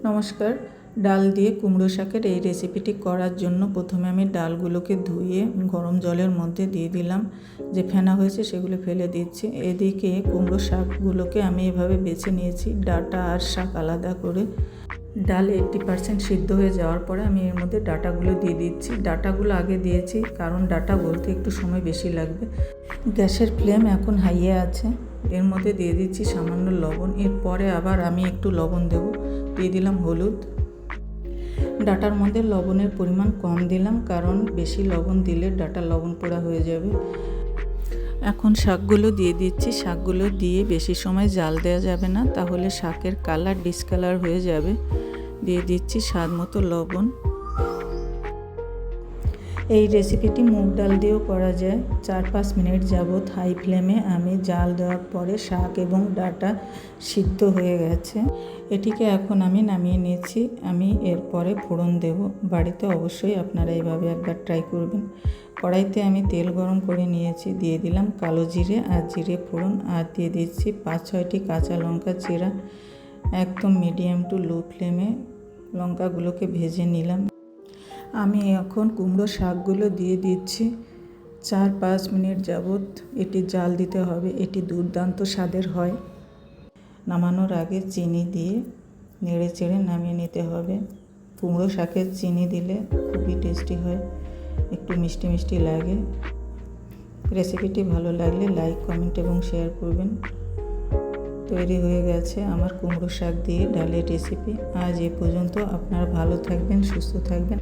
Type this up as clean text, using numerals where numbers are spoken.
নমস্কার। ডাল দিয়ে কুমড়ো শাকের এই রেসিপিটি করার জন্য প্রথমে আমি ডালগুলোকে ধুয়ে গরম জলের মধ্যে দিয়ে দিলাম, যে ফেনা হয়েছে সেগুলো ফেলে দিচ্ছি। এদিকে কুমড়ো শাকগুলোকে আমি এভাবে বেছে নিয়েছি, ডাঁটা আর শাক আলাদা করে। ডাল 80% সিদ্ধ হয়ে যাওয়ার পরে আমি এর মধ্যে ডাঁটাগুলো দিয়ে দিচ্ছি। ডাঁটাগুলো আগে দিয়েছি কারণ ডাঁটা গলতে একটু সময় বেশি লাগবে। গ্যাসের ফ্লেম এখন হাইয়ে আছে। এর মধ্যে দিয়ে দিচ্ছি সামান্য লবণ। এরপরে আবার আমি একটু লবণ দেব। দিয়ে দিলাম হলুদ। ডাঁটার মধ্যে লবণের পরিমাণ কম দিলাম, কারণ বেশি লবণ দিলে ডাঁটা লবণ পোড়া হয়ে যাবে। এখন শাকগুলো দিয়ে দিচ্ছি। শাকগুলো দিয়ে বেশি সময় জাল দেওয়া যাবে না, তাহলে শাকের কালার ডিসকালার হয়ে যাবে। দিয়ে দিচ্ছি স্বাদ মতো লবণ। এই রেসিপিটি মুগ ডাল দিয়েও করা যায়। 4-5 মিনিট যাবৎ হাই ফ্লেমে আমি জাল দেওয়ার পরে শাক এবং ডাঁটা সিদ্ধ হয়ে গেছে। এটিকে এখন আমি নামিয়ে নিয়েছি। আমি এরপরে ফোড়ন দেব। বাড়িতে অবশ্যই আপনারা এইভাবে একবার ট্রাই করবেন। কড়াইতে আমি তেল গরম করে নিয়েছি। দিয়ে দিলাম কালো জিরে আর জিরে ফোড়ন, আর দিয়ে দিচ্ছি 5-6টি কাঁচা লঙ্কা চিরা। একদম মিডিয়াম টু লো ফ্লেমে লঙ্কাগুলোকে ভেজে নিলাম। আমি এখন কুমড়ো শাকগুলো দিয়ে দিচ্ছি। 4-5 মিনিট যাবৎ এটি জাল দিতে হবে। এটি দুর্দান্ত স্বাদের হয়। নামানোর আগে চিনি দিয়ে নেড়ে চেড়ে নামিয়ে নিতে হবে। কুমড়ো শাকে চিনি দিলে খুবই টেস্টি হয়, একটু মিষ্টি মিষ্টি লাগে। রেসিপিটি ভালো লাগলে লাইক, কমেন্ট এবং শেয়ার করবেন। তৈরি হয়ে গেছে আমার কুমড়ো শাক দিয়ে ডালের রেসিপি। আজ এ পর্যন্ত। আপনারা ভালো থাকবেন, সুস্থ থাকবেন।